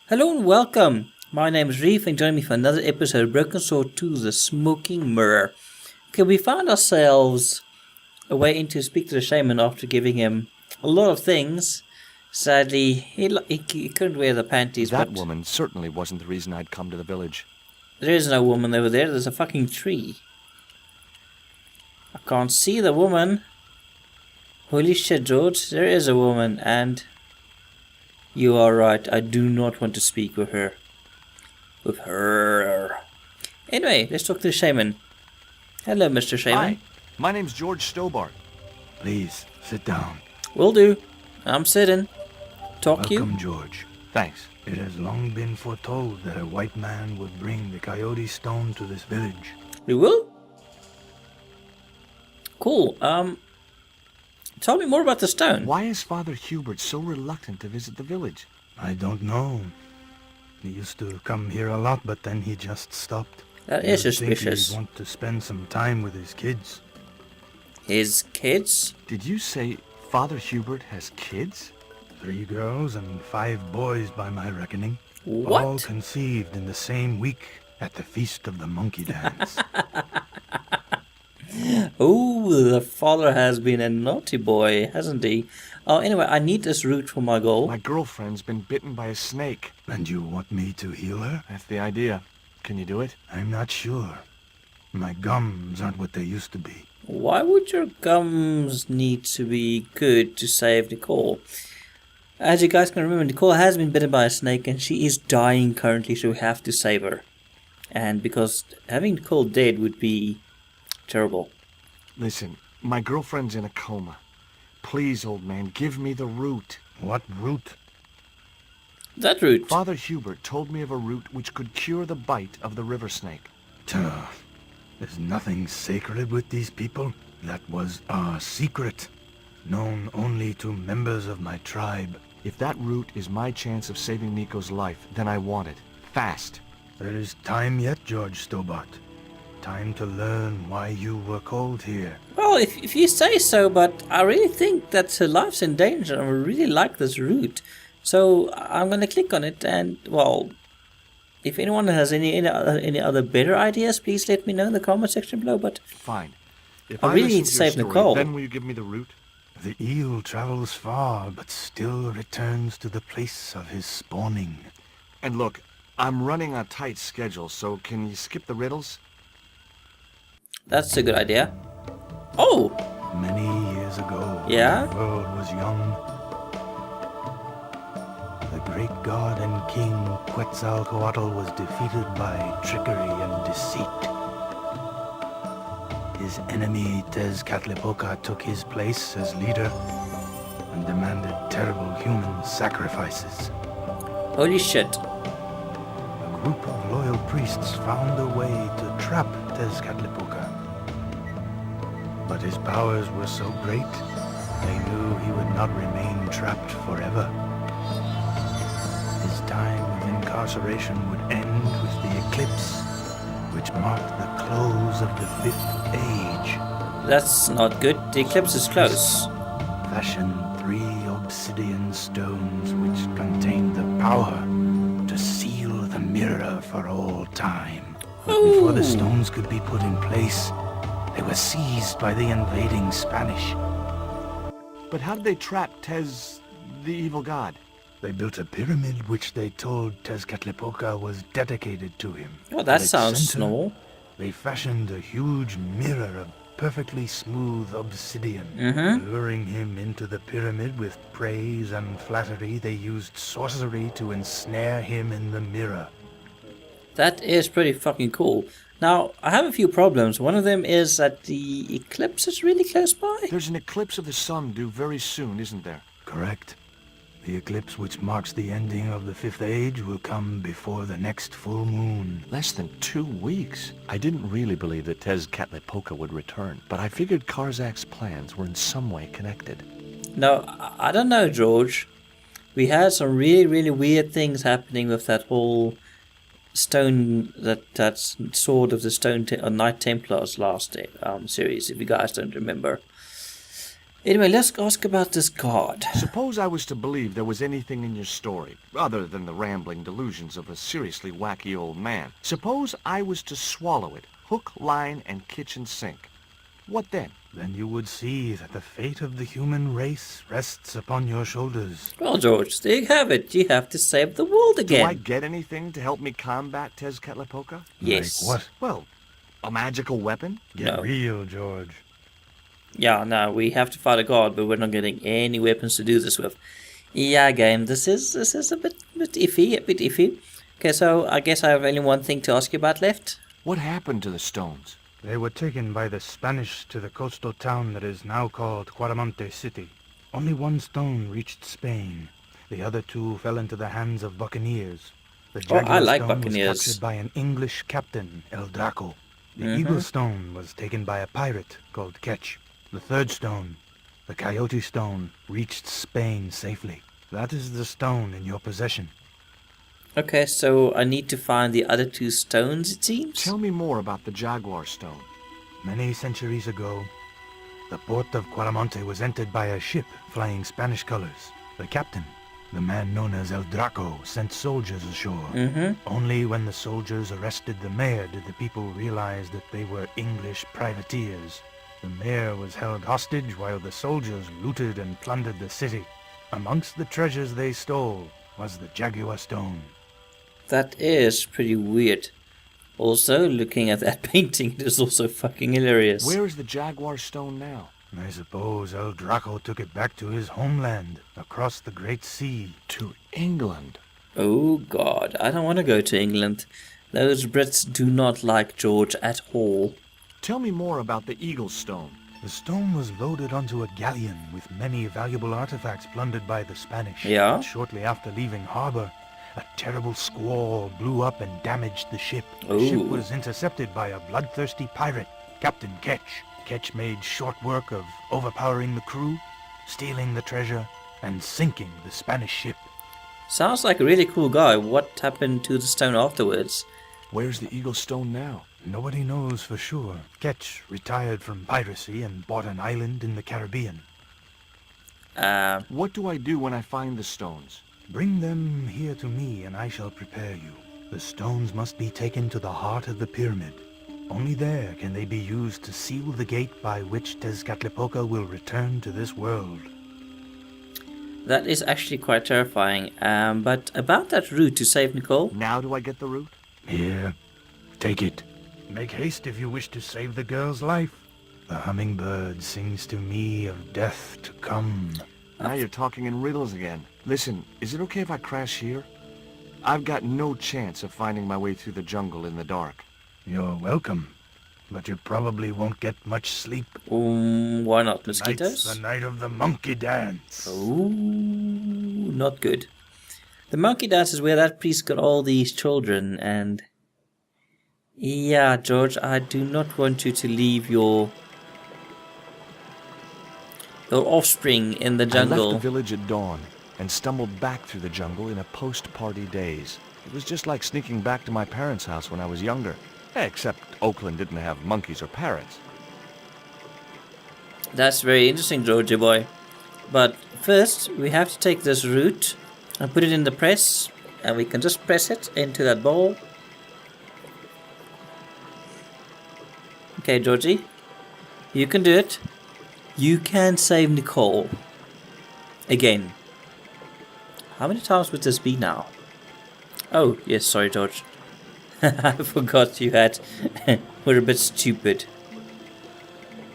Hello and welcome. My name is Reef and join me for another episode of Broken Sword 2, The Smoking Mirror. Okay, we found ourselves a way in to speak to the shaman after giving him a lot of things. Sadly, he couldn't wear the panties, That but woman certainly wasn't the reason I'd come to the village. there is no woman over there. There's a fucking tree. I can't see the woman. Holy shit, George. There is a woman and... You are right. I do not want to speak with her. Anyway, let's talk to the shaman. Hello, Mr. Shaman. Hi, my name's George Stobart. Please, sit down. Will do. I'm sitting. Talk Welcome, you. George. Thanks. It has long been foretold that a white man would bring the coyote stone to this village. We will? Cool. Tell me more about the stone. Why is Father Hubert so reluctant to visit the village? I don't know. He used to come here a lot, but then he just stopped. That I is would think suspicious. he'd want to spend some time with his kids. His kids? Did you say Father Hubert has kids? 3 girls and 5 boys by my reckoning. What? All conceived in the same week at the Feast of the Monkey Dance. Oh, the father has been a naughty boy, hasn't he? Oh, anyway, I need this root for my goal. My girlfriend's been bitten by a snake. And you want me to heal her? That's the idea. Can you do it? I'm not sure. My gums aren't what they used to be. Why would your gums need to be good to save Nicole? As you guys can remember, Nicole has been bitten by a snake and she is dying currently, so we have to save her. And because having Nicole dead would be terrible. Listen, my girlfriend's in a coma. Please, old man, give me the root. What root? That root. Father Hubert told me of a root which could cure the bite of the river snake. There's nothing sacred with these people. That was our secret, known only to members of my tribe. If that root is my chance of saving Nico's life, then I want it. Fast. There is time yet, George Stobart. Time to learn why you were called here. Well, if you say so, but I really think that her life's in danger and I really like this route. So I'm going to click on it and, well, if anyone has any other better ideas, please let me know in the comment section below. But Fine. If I really listen need to your save story, Nicole. Then will you give me the root? The eel travels far, but still returns to the place of his spawning. And look, I'm running a tight schedule, so can you skip the riddles? that's a good idea. Oh, Many years ago, Yeah? when the world was young, the great god and king Quetzalcoatl was defeated by trickery and deceit. His enemy Tezcatlipoca took his place as leader and demanded terrible human sacrifices. holy shit. A group of loyal priests found a way to trap Tezcatlipoca. But his powers were so great, they knew he would not remain trapped forever. His time of incarceration would end with the eclipse, which marked the close of the 5th age. That's not good. The eclipse is close. Fashioned 3 obsidian stones which contained the power to seal the mirror for all time. But before the stones could be put in place, they were seized by the invading Spanish. But how did they trap Tez, the evil god? They built a pyramid which they told Tezcatlipoca was dedicated to him. Well, that At its sounds center, normal. They fashioned a huge mirror of perfectly smooth obsidian. Luring him into the pyramid with praise and flattery, they used sorcery to ensnare him in the mirror. That is pretty fucking cool. Now, I have a few problems. One of them is that the eclipse is really close by. There's an eclipse of the sun due very soon, isn't there? Correct. The eclipse which marks the ending of the 5th age will come before the next full moon. Less than 2 weeks. I didn't really believe that Tezcatlipoca would return, but I figured Karzak's plans were in some way connected. Now, I don't know, George. We had some really weird things happening with that whole stone, that sword of the stone Knight Templars last series, if you guys don't remember. Anyway, let's ask about this god. Suppose I was to believe there was anything in your story, other than the rambling delusions of a seriously wacky old man. Suppose I was to swallow it, hook, line, and kitchen sink. What then? Then you would see that the fate of the human race rests upon your shoulders. Well, George, there you have it. You have to save the world again. Do I get anything to help me combat Tezcatlipoca? Yes. Like what? Well, a magical weapon? Get No. real, George. Yeah, no, we have to fight a god, but we're not getting any weapons to do this with. Yeah, game, this is a bit iffy. Okay, so I guess I have only one thing to ask you about left. What happened to the stones? They were taken by the Spanish to the coastal town that is now called Quaramonte City. Only one stone reached Spain. The other two fell into the hands of buccaneers. The I like stone buccaneers. was captured by an English captain, El Draco. The eagle stone was taken by a pirate called Ketch. The third stone, the coyote stone, reached Spain safely. That is the stone in your possession. Okay, so I need to find the other two stones, it seems? Tell me more about the jaguar stone. Many centuries ago, the port of Quaramonte was entered by a ship flying Spanish colors. The captain, the man known as El Draco, sent soldiers ashore. Only when the soldiers arrested the mayor did the people realize that they were English privateers. The mayor was held hostage while the soldiers looted and plundered the city. Amongst the treasures they stole was the jaguar stone. That is pretty weird. Also, looking at that painting, it is also fucking hilarious. Where is the jaguar stone now? I suppose El Draco took it back to his homeland, across the Great Sea. To England. Oh god, I don't want to go to England. Those Brits do not like George at all. Tell me more about the eagle stone. The stone was loaded onto a galleon with many valuable artifacts plundered by the Spanish. Yeah? But shortly after leaving harbor, a terrible squall blew up and damaged the ship. The ship Ooh. was intercepted by a bloodthirsty pirate, Captain Ketch. Ketch made short work of overpowering the crew, stealing the treasure, and sinking the Spanish ship. Sounds like a really cool guy. What happened to the stone afterwards? Where's the eagle stone now? Nobody knows for sure. Ketch retired from piracy and bought an island in the Caribbean. What do I do when I find the stones? Bring them here to me and I shall prepare you. The stones must be taken to the heart of the pyramid. Only there can they be used to seal the gate by which Tezcatlipoca will return to this world. That is actually quite terrifying. But about that route to save Nicole. Now do I get the root? Here, take it. Make haste if you wish to save the girl's life. The hummingbird sings to me of death to come. Now you're talking in riddles again. Listen, is it okay if I crash here? I've got no chance of finding my way through the jungle in the dark. You're welcome, but you probably won't get much sleep. Why not? Tonight's Mosquitoes? the night of the monkey dance. Ooh, not good. The monkey dance is where that priest got all these children, and yeah, George, I do not want you to leave your offspring in the I left jungle. the village at dawn and stumbled back through the jungle in a post-party daze. It was just like sneaking back to my parents' house when I was younger. Except Oakland didn't have monkeys or parrots. That's very interesting, Georgie boy. But first, we have to take this root and put it in the press, and we can just press it into that bowl. Okay, Georgie, you can do it. You can save Nicole. Again. How many times would this be now? Oh, yes, sorry, George. I forgot you had... We're a bit stupid.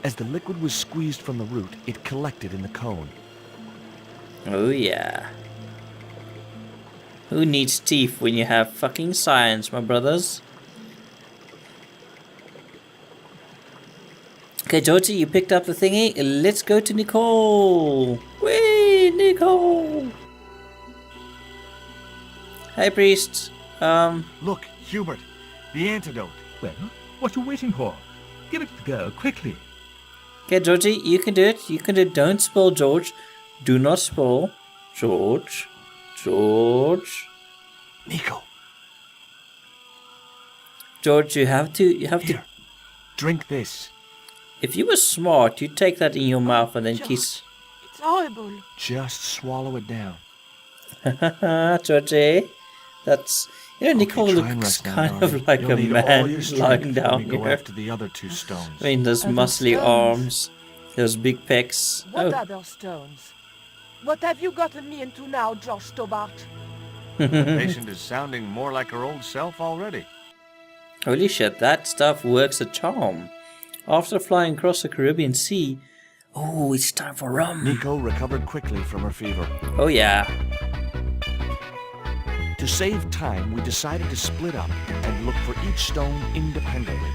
As the liquid was squeezed from the root, it collected in the cone. Oh, yeah. Who needs teeth when you have fucking science, my brothers? Okay, Georgie, you picked up the thingy. Let's go to Nicole. Whee, Nicole. Hey, priest. Look, Hubert, the antidote. Well, what are you waiting for? Give it to the girl, quickly. Okay, Georgie, you can do it. You can do it. Don't spoil George. Do not spoil George. George. Nico, George, you have to. here, drink this. If you were smart, you'd take that in your mouth and then kiss. It's horrible. Just swallow it down. Haha, Georgie. That's... You know, Nicole Okay, try and looks rest now, kind of darling. like You'll a need all man your strength lying when down we go here. after the other 2 stones. I mean, those Other muscly stones? arms. Those big pecs. What Oh. other stones? What have you gotten me into now, Josh Stobart? The patient is sounding more like her old self already. Holy shit, that stuff works a charm. After flying across the Caribbean Sea, oh, it's time for rum. Nico recovered quickly from her fever. Oh yeah. To save time, we decided to split up and look for each stone independently.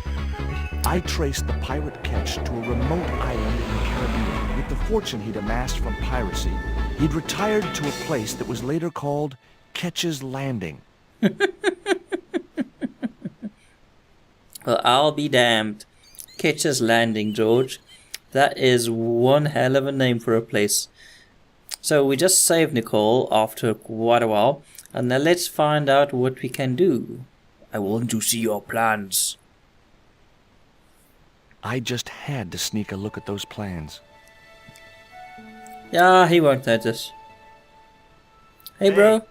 I traced the pirate Ketch to a remote island in the Caribbean. With the fortune he'd amassed from piracy, he'd retired to a place that was later called Ketch's Landing. Well, I'll be damned. Ketch's Landing, George. That is one hell of a name for a place. So we just saved Nicole after quite a while. And now let's find out what we can do. I want to see your plans. I just had to sneak a look at those plans. Yeah, he won't notice. Hey, bro.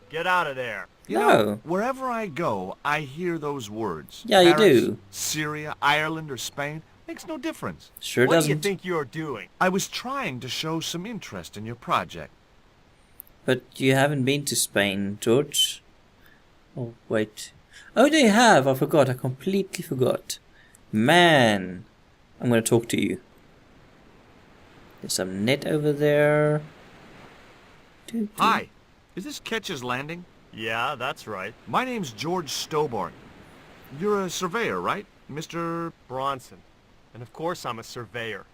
Get out of there. You No. know, wherever I go, I hear those words. Yeah, you Paris, do. Syria, Ireland, or Spain. Makes no difference. Sure What do you doesn't. think you're doing? I was trying to show some interest in your project. But you haven't been to Spain, George. Oh, wait. Oh, you have. I forgot. I completely forgot. Man. I'm going to talk to you. There's some net over there. Hi, is this Ketch's Landing? Yeah, that's right. My name's George Stobart. You're a surveyor, right, Mr. Bronson. And of course I'm a surveyor.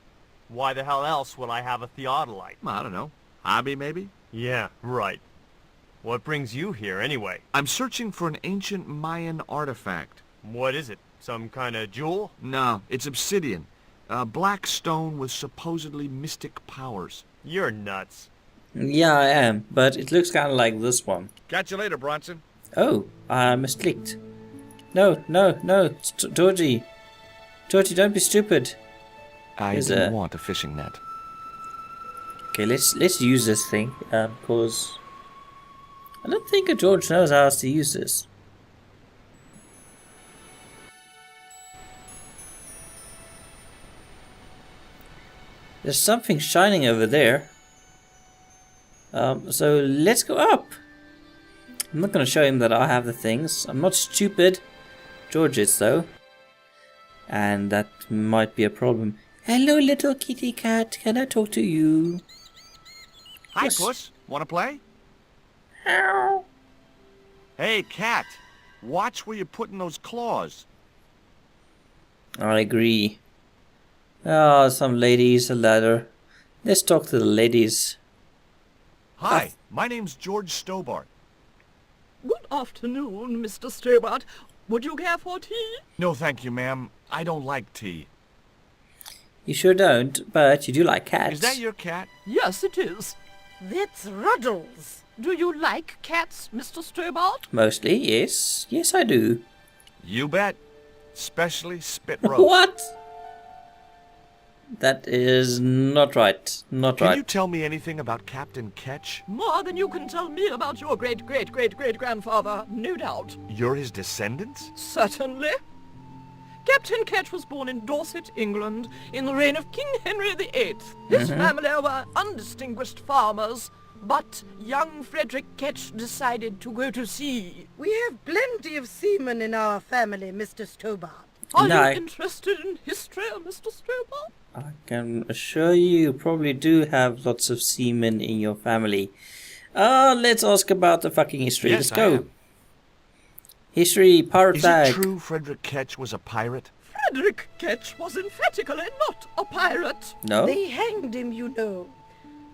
Why the hell else would I have a theodolite? I don't know, hobby maybe? Yeah, right. What brings you here anyway? I'm searching for an ancient Mayan artifact. What is it? Some kind of jewel? No, it's obsidian. A black stone with supposedly mystic powers. You're nuts. Yeah, I am. But it looks kind of like this one. Catch you later, Bronson. Oh, I misclicked. No, no, no. Georgie. Georgie, don't be stupid. I Is didn't a- want a fishing net. Okay, let's use this thing. Because I don't think George knows how else to use this. There's something shining over there. So let's go up. I'm not going to show him that I have the things. I'm not stupid. George is though. And that might be a problem. Hello, little kitty cat. Can I talk to you? Hi, Yes. Puss. Want to play? Ow. Hey, cat. Watch where you're putting those claws. I agree. Ah, some ladies, a ladder. Let's talk to the ladies. Hi, my name's George Stobart. Good afternoon, Mr. Stobart. Would you care for tea? No, thank you, ma'am. I don't like tea. You sure don't, but you do like cats. Is that your cat? Yes, it is. That's Ruddles. Do you like cats, Mr. Stobart? Mostly, yes. Yes, I do. You bet. Especially spit roast. What? That is not right. Not Can right. you tell me anything about Captain Ketch? More than you can tell me about your great-great-great-great-grandfather, no doubt. You're his descendants? Certainly. Captain Ketch was born in Dorset, England, in the reign of King Henry VIII. His family were undistinguished farmers, but young Frederick Ketch decided to go to sea. We have plenty of seamen in our family, Mr. Stobart. Are No. you interested in history, Mr. Stobart? I can assure you probably do have lots of seamen in your family. Let's ask about the fucking history. Yes, Let's I go. am. History, pirate Is flag. it true Frederick Ketch was a pirate? Frederick Ketch was emphatically not a pirate. No? They hanged him, you know.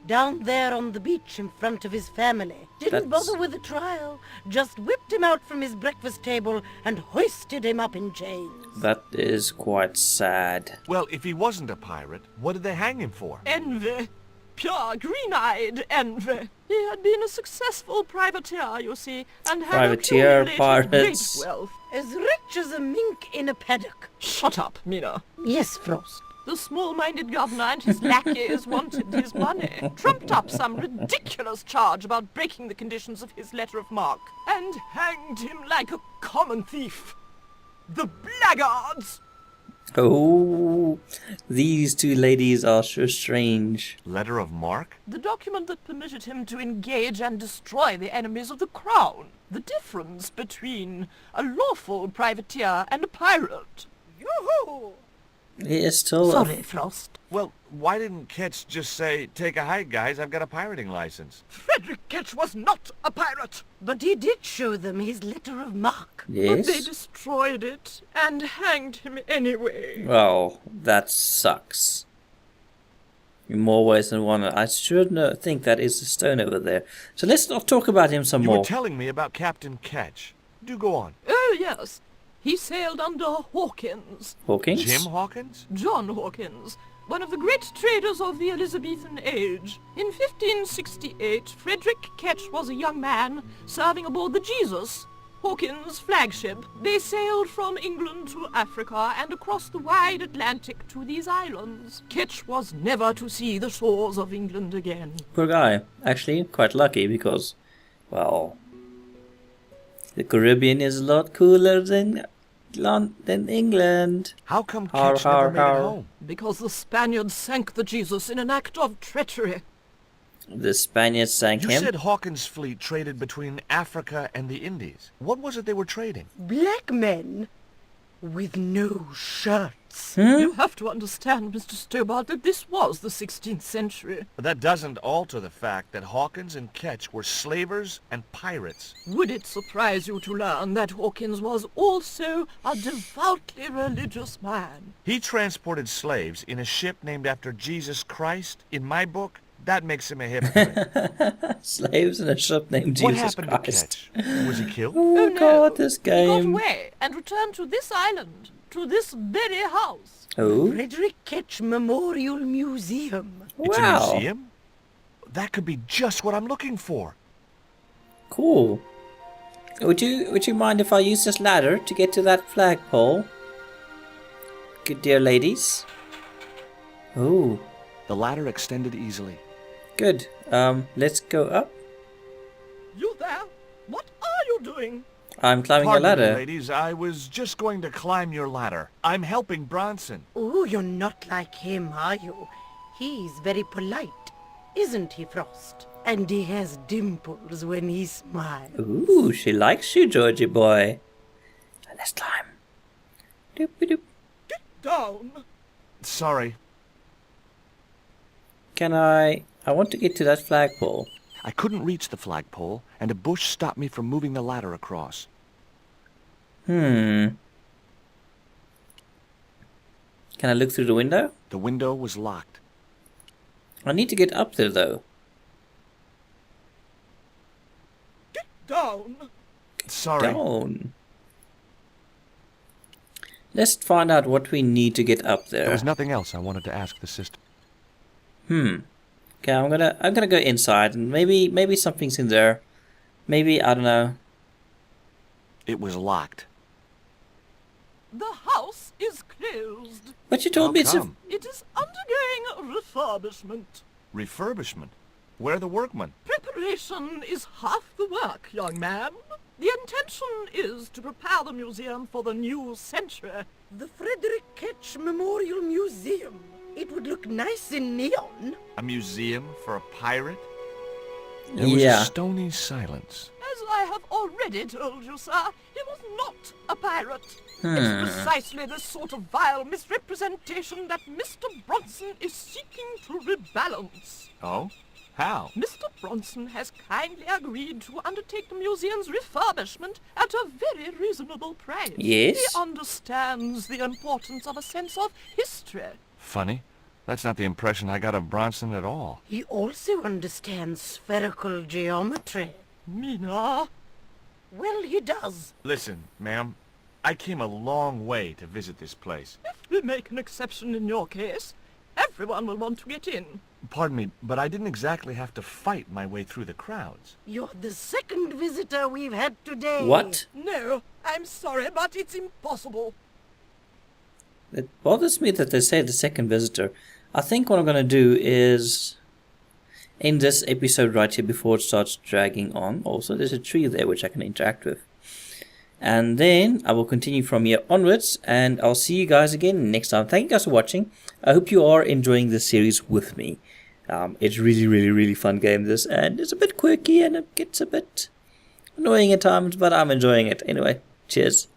Down there on the beach in front of his family. Didn't That's- bother with the trial. Just whipped him out from his breakfast table and hoisted him up in chains. That is quite sad. Well, if he wasn't a pirate, what did they hang him for? Envy. Pure green-eyed envy. He had been a successful privateer, you see, and had Privateer, accumulated pirates. great wealth. As rich as a mink in a paddock. Shut up, Mina. Yes, Frost. The small-minded governor and his lackeys wanted his money, trumped up some ridiculous charge about breaking the conditions of his letter of marque, and hanged him like a common thief. The blackguards! Oh, these two ladies are so strange. Letter of marque? The document that permitted him to engage and destroy the enemies of the crown. The difference between a lawful privateer and a pirate. Yoo-hoo! He is still... Sorry, Frost. Well, why didn't Ketch just say, take a hike, guys, I've got a pirating license? Frederick Ketch was not a pirate, But he did show them his letter of marque. but they Yes? destroyed it and hanged him anyway. Well, that sucks. In more ways than one. I should think that is a stone over there. So let's not talk about him some You were more. telling me about Captain Ketch. Do go on. Oh, yes. He sailed under Hawkins, Hawkins? Jim Hawkins? John Hawkins, one of the great traders of the Elizabethan age. In 1568, Frederick Ketch was a young man serving aboard the Jesus, Hawkins' flagship. They sailed from England to Africa and across the wide Atlantic to these islands. Ketch was never to see the shores of England again. Poor guy. Actually, quite lucky because, well, the Caribbean is a lot cooler than England. How come Har, Ketch har, never made har. it home? Because the Spaniards sank the Jesus in an act of treachery. The Spaniards sank You him. said Hawkins' fleet traded between Africa and the Indies. What was it they were trading? Black men with no shirts. You have to understand, Mr. Stobart, that this was the 16th century. But that doesn't alter the fact that Hawkins and Ketch were slavers and pirates. Would it surprise you to learn that Hawkins was also a devoutly religious man? He transported slaves in a ship named after Jesus Christ. In my book, that makes him a hypocrite. Slaves in a ship named What Jesus happened Christ. to Ketch? Was he killed? Oh, no. God, this He got game. away and returned to this island, to this very house. Oh, Frederick Ketch Memorial Museum. It's wow. a museum? That could be just what I'm looking for. Cool. Would you mind if I use this ladder to get to that flagpole? Good dear ladies. Oh, The ladder extended easily. good. Let's go up. You there? What are you doing? I'm climbing the Pardon me, ladder. ladies, I was just going to climb your ladder. I'm helping Bronson. Oh, you're not like him, are you? He's very polite, isn't he, Frost? And he has dimples when he smiles. Ooh, she likes you, Georgie boy. Let's climb. Doop-a-doop. Down. Sorry, Can I want to get to that flagpole. I couldn't reach the flagpole, and a bush stopped me from moving the ladder across. Can I look through the window? The window was locked. I need to get up there, though. Down. Sorry. Down. Let's find out what we need to get up there. There was nothing else I wanted to ask the sister. Okay, I'm gonna go inside, and maybe something's in there. Maybe, I don't know. It was locked. The house is closed. But you told How me it's a... come? It is undergoing refurbishment. Refurbishment. Where are the workmen? Preparation is half the work, young man. The intention is to prepare the museum for the new century. The Frederick Ketch Memorial Museum. It would look nice in neon. A museum for a pirate? There was Yeah. a stony silence. As I have already told you, sir, he was not a pirate. It's precisely this sort of vile misrepresentation that Mr. Bronson is seeking to rebalance. Oh? How? Mr. Bronson has kindly agreed to undertake the museum's refurbishment at a very reasonable price. Yes? He understands the importance of a sense of history. Funny. That's not the impression I got of Bronson at all. He also understands spherical geometry. Mina, Well, he does. Listen, ma'am. I came a long way to visit this place. if we make an exception in your case, everyone will want to get in. Pardon me, but I didn't exactly have to fight my way through the crowds. You're the second visitor we've had today. What? No, I'm sorry, but it's impossible. It bothers me that they say the second visitor. I think what I'm going to do is end this episode right here before it starts dragging on. Also, there's a tree there which I can interact with. And then I will continue from here onwards, and I'll see you guys again next time. Thank you guys for watching. I hope you are enjoying this series with me. It's really fun game, this, and it's a bit quirky and it gets a bit annoying at times, but I'm enjoying it. Anyway, cheers.